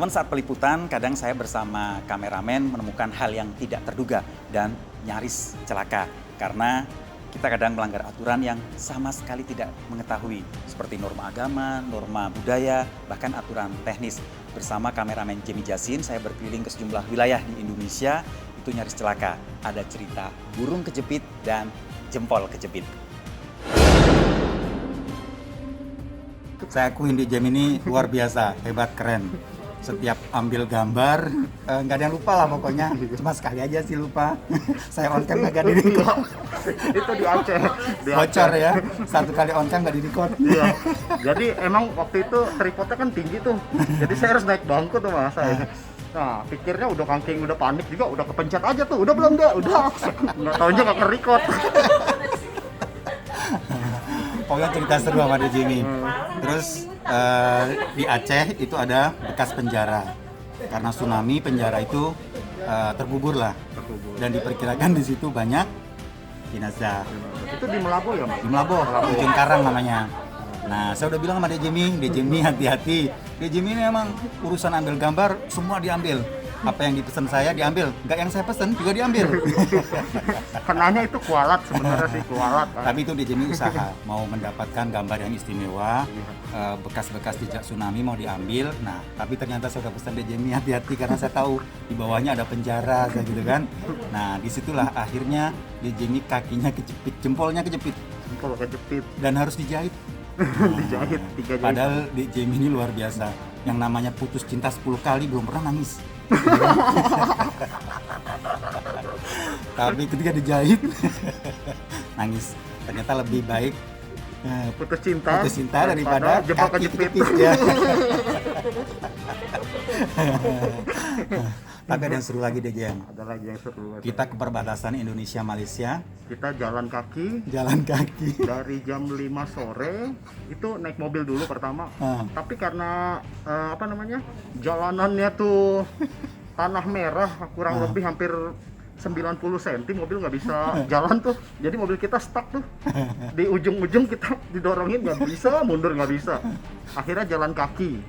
Teman-teman, saat peliputan kadang saya bersama kameramen menemukan hal yang tidak terduga dan nyaris celaka karena kita kadang melanggar aturan yang sama sekali tidak mengetahui seperti norma agama, norma budaya, bahkan aturan teknis. Bersama kameramen Jemi Jasin, saya berkeliling ke sejumlah wilayah di Indonesia, itu nyaris celaka. Ada cerita burung kejepit dan jempol kejepit. Saya akuin di Jemi ini luar biasa, hebat, keren. Setiap ambil gambar, nggak ada yang lupa lah pokoknya. Cuma sekali aja sih lupa. Saya on cam nggak di record. Itu di Aceh. Bocor ya, satu kali on cam nggak di record. Iya. Jadi emang waktu itu tripodnya kan tinggi tuh. Jadi saya harus naik bangku tuh mas saya. Nah, pikirnya udah kangking, udah panik juga, udah kepencet aja tuh. Udah belum deh, udah. Nggak taunya nggak ke-record. Pokoknya cerita seru sama di Jemi. Terus di Aceh itu ada bekas penjara. Karena tsunami penjara itu terbubur lah. Dan diperkirakan di situ banyak jenazah. Itu di Melabo ya mas? Di Melabo, Ujung Karang namanya. Nah, saya udah bilang sama Jemi hati-hati. Jemi ini emang urusan ambil gambar semua diambil. Apa yang dipesan saya diambil, nggak yang saya pesen juga diambil. Kenanya itu kualat sebenarnya sih, kualat. Tapi itu Jemi usaha mau mendapatkan gambar yang istimewa, bekas-bekas jejak tsunami mau diambil. Nah, tapi ternyata saya udah pesan Jemi hati-hati karena saya tahu di bawahnya ada penjara, kayak gitu kan. Nah, disitulah akhirnya Jemi kakinya kejepit, jempolnya kejepit. Jempol kejepit. Dan harus dijahit. Dijahit 3 jahit. Padahal Jemi ini luar biasa. Yang namanya putus cinta 10 kali belum pernah nangis. Tapi ketika dijahit nangis. Ternyata lebih baik putus cinta daripada jempol kaki kejepit. ya. Tapi ada yang seru lagi deh, Jen. Ada lagi yang seru. Kita ke perbatasan Indonesia Malaysia. Kita jalan kaki dari jam 5 sore itu naik mobil dulu pertama. Tapi karena jalanannya tuh tanah merah kurang lebih hampir 90 cm, mobil nggak bisa jalan tuh. Jadi mobil kita stuck tuh di ujung-ujung, kita didorongin nggak bisa, mundur nggak bisa. Akhirnya jalan kaki.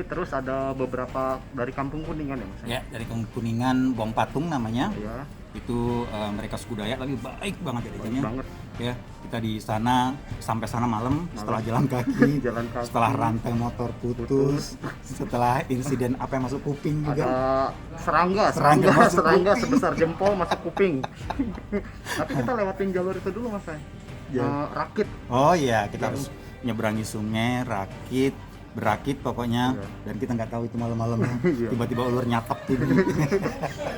Terus ada beberapa dari Kampung Kuningan ya mas? Ya, dari Kuningan, Bong Patung namanya. Ya. Itu mereka suku Dayak, tapi baik banget ya Baik banget. Ya, kita di sana sampai sana malam. Setelah jalan kaki, setelah rantai motor putus, setelah insiden apa yang masuk kuping juga. Ada serangga sebesar jempol masuk kuping. Tapi kita lewatin jalur itu dulu mas. Rakit. Oh iya, kita harus nyeberangi sungai, berakit pokoknya, dan kita nggak tahu itu malam-malamnya tiba-tiba ulur nyatap gitu.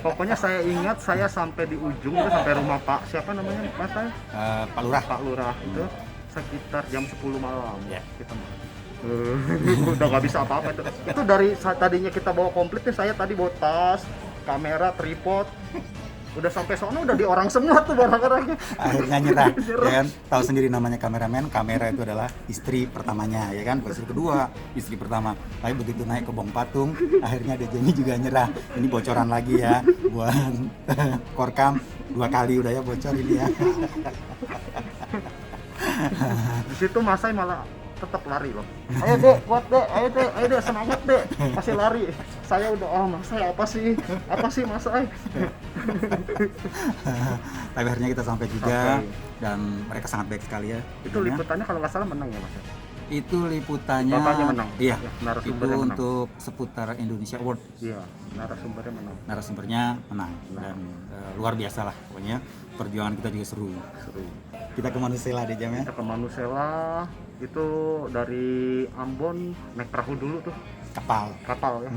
Pokoknya saya ingat saya sampai di ujung itu, sampai rumah Pak siapa namanya mas saya? Pak Lurah itu sekitar jam 10 malam. Kita udah nggak bisa apa-apa itu dari tadinya kita bawa komplit nih, saya tadi bawa tas, kamera, tripod. Udah sampai sono udah di orang semua tuh barang-barangnya. Akhirnya nyerah. Ya kan, tahu sendiri namanya kameramen, kamera itu adalah istri pertamanya, ya kan, istri kedua, istri pertama. Tapi begitu naik ke Bong Patung, akhirnya Jemi juga nyerah. Ini bocoran lagi ya buat Korkam, 2 kali udah ya bocor ini ya. Di situ Mas Sai malah tetap lari loh. Ayo dek, kuat dek, ayo dek, semangat dek, masih lari. Saya udah, Mas Sai apa sih Mas Sai? Tapi akhirnya kita sampai juga, dan mereka sangat baik sekali ya. Itu liputannya kalau nggak salah menang ya Mas? Itu liputannya. Bapaknya menang. Iya. Narasumbernya itu menang. untuk seputar Indonesia Award. Iya, narasumbernya menang. Narasumbernya menang. Dan luar biasa lah pokoknya. Perjuangan kita juga seru. Kita ke Manusela deh Jam ya. Kita ke Manusela itu dari Ambon naik perahu dulu tuh. Kapal Ya.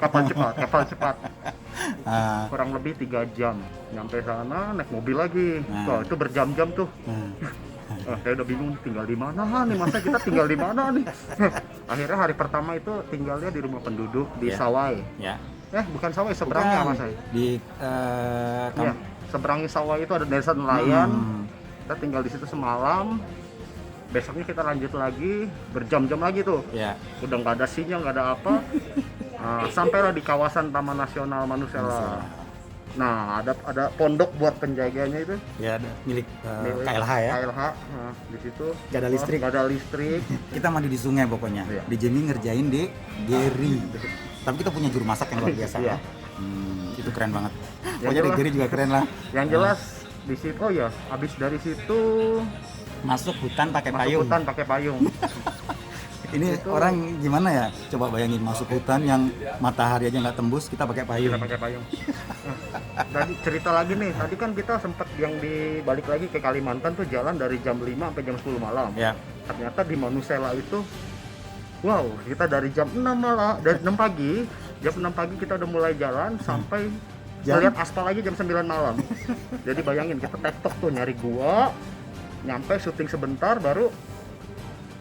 Kapal cepat. Kurang lebih 3 jam. Nyampe sana naik mobil lagi. Wah, itu berjam-jam tuh. Saya udah bingung tinggal di mana nih, masa kita tinggal di mana nih. Akhirnya hari pertama itu tinggalnya di rumah penduduk di Sawai. Bukan Sawai, seberangnya Mas saya. Seberangnya Sawai itu ada desa nelayan. Kita tinggal di situ semalam. Besoknya kita lanjut lagi, berjam-jam lagi tuh. Udah nggak ada sinyal, nggak ada apa. Sampailah di kawasan Taman Nasional Manusela. Nah, ada pondok buat penjaganya itu. Ya, ada milik Milik KLH ya. KLH. Nah, di situ Gak ada listrik. Gak ada listrik. Kita mandi di sungai pokoknya. Iya. Di Jamie ngerjain di Geri. Tapi kita punya juru masak yang luar biasa Iya. ya. Itu keren banget. Yang Pokoknya di jelas- Geri juga keren lah. Yang jelas di situ, oh ya, habis dari situ Masuk hutan pakai masuk payung. hutan pakai payung. Ini Itu- orang gimana ya? Coba bayangin masuk hutan yang matahari aja nggak tembus, kita pakai payung. Kita pakai payung. Nah, tadi cerita lagi nih, tadi kan kita sempat yang dibalik lagi ke Kalimantan tuh jalan dari jam 5 sampai jam 10 malam. Ya, Ternyata di Manusela itu, wow, kita dari jam 6 malam, dari 6 pagi, jam 6 pagi kita udah mulai jalan sampai Jam? lihat aspal lagi jam 9 malam. Jadi bayangin kita tektok tuh nyari gua, nyampe syuting sebentar baru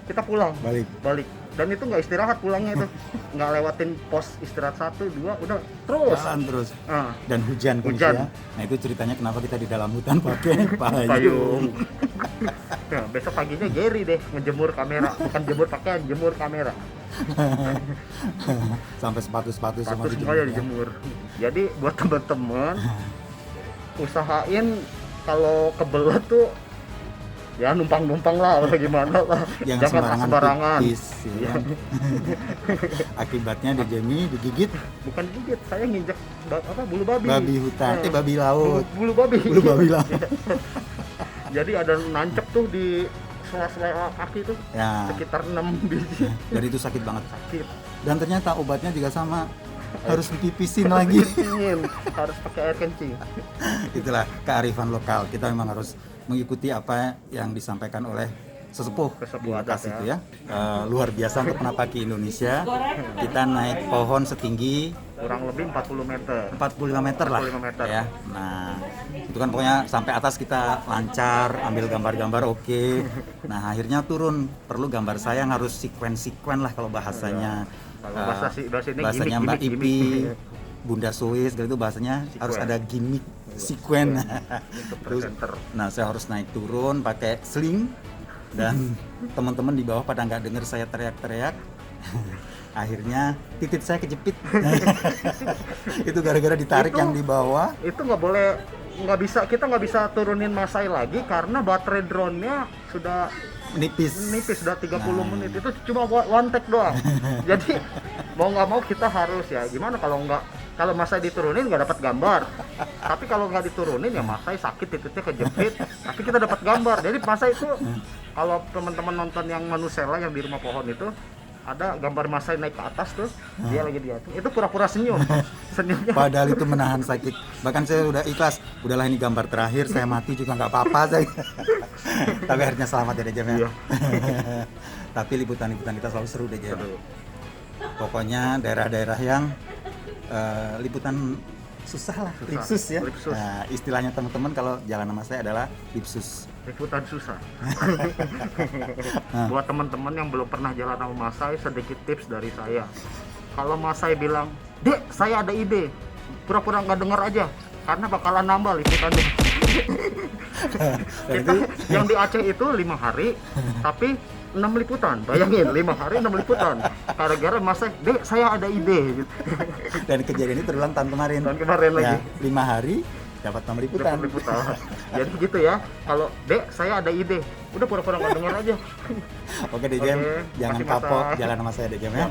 kita pulang. Balik. Dan itu nggak istirahat pulangnya itu, nggak lewatin pos istirahat 1, 2, udah terus. jalan terus. Nah, Dan hujan Hujan. kondisinya. Nah itu ceritanya kenapa kita di dalam hutan pakai payung. payung. Nah, besok paginya Gary deh ngejemur kamera, bukan jemur pakaian, jemur kamera. Sampai sepatu-sepatu semua Sepatu semuanya dijemur. dijemur. Jadi buat teman-teman usahain kalau kebelet tuh ya numpang-numpang lah atau gimana lah. Jangan sembarangan pipis, ya Iya. kan? Akibatnya di Jamie digigit Bukan gigit, saya nginjek bulu babi. babi hutan, Nah, babi laut. bulu babi. Bulu babi laut. Jadi ada nancep tuh di sela-sela kaki tuh Ya, sekitar 6 biji. dan itu sakit banget. Sakit. Dan ternyata obatnya juga sama, harus dipipisin lagi. Kencingin, harus pakai air kencing. Itulah kearifan lokal. Kita memang harus mengikuti apa yang disampaikan oleh sesepuh Sesepuh di adat lokasi ya. itu ya. Luar biasa untuk penapaki Indonesia. Kita naik pohon setinggi Kurang lebih 40 meter. 45 meter lah 45 meter. ya. Nah, itu kan pokoknya sampai atas kita lancar, ambil gambar-gambar oke. Nah, akhirnya turun. Perlu gambar saya yang harus sekuen-sekuen lah kalau bahasanya. Kalau eh, bahasanya bahasanya gimmick, Mbak gimmick, Ipi, gimmick. Bunda Suis, gitu bahasanya Sekuen. harus ada gimmick sekuen. Untuk Terus, presenter. nah saya harus naik turun pakai sling dan teman-teman di bawah pada nggak dengar saya teriak-teriak. Akhirnya titik saya kejepit. Itu gara-gara ditarik Itu- yang di bawah. Itu kita nggak bisa turunin Masai lagi karena baterai drone-nya sudah Nipis. sudah 30 Nah. menit, itu cuma one take doang. Jadi mau nggak mau kita harus ya gimana kalau Masai diturunin nggak dapat gambar, tapi kalau nggak diturunin ya Masai sakit titiknya kejepit, tapi kita dapat gambar. Jadi Masai itu kalau teman-teman nonton yang Manusela yang di rumah pohon itu ada gambar Masai naik ke atas tuh, dia lagi itu pura-pura senyum, senyumnya. Padahal itu menahan sakit. Bahkan saya udah ikhlas. Udahlah ini gambar terakhir, saya mati juga nggak apa-apa saya. Tapi akhirnya selamat ya Jam ya. Iya. Tapi liputan-liputan kita selalu seru deh Jam. Seru. Pokoknya daerah-daerah yang liputan susah lah, Susah. lipsus ya. Lipsus. Nah, istilahnya teman-teman kalau jalan sama saya adalah lipsus. Liputan susah. Buat teman-teman yang belum pernah jalan sama Masai, sedikit tips dari saya. Kalau Masai bilang, "Dek, saya ada ide." Pura-pura nggak dengar aja, karena bakalan nambah liputannya. Dan Kita itu yang di Aceh itu 5 hari, tapi 6 liputan. Bayangin, 5 hari 6 liputan. Gara-gara Masai, "Dek, saya ada ide." dan kejadian ini terulang tahun kemarin. Dan kemarin lagi. Ya, 5 hari dapat 6 liputan. Dapat liputan. Jadi gitu ya. Kalau, "Dek, saya ada ide." Udah pura-pura nggak dengar aja. Oke deh Jam, Oke, jangan makasih, kapok Mas. jalan sama saya deh Jam ya.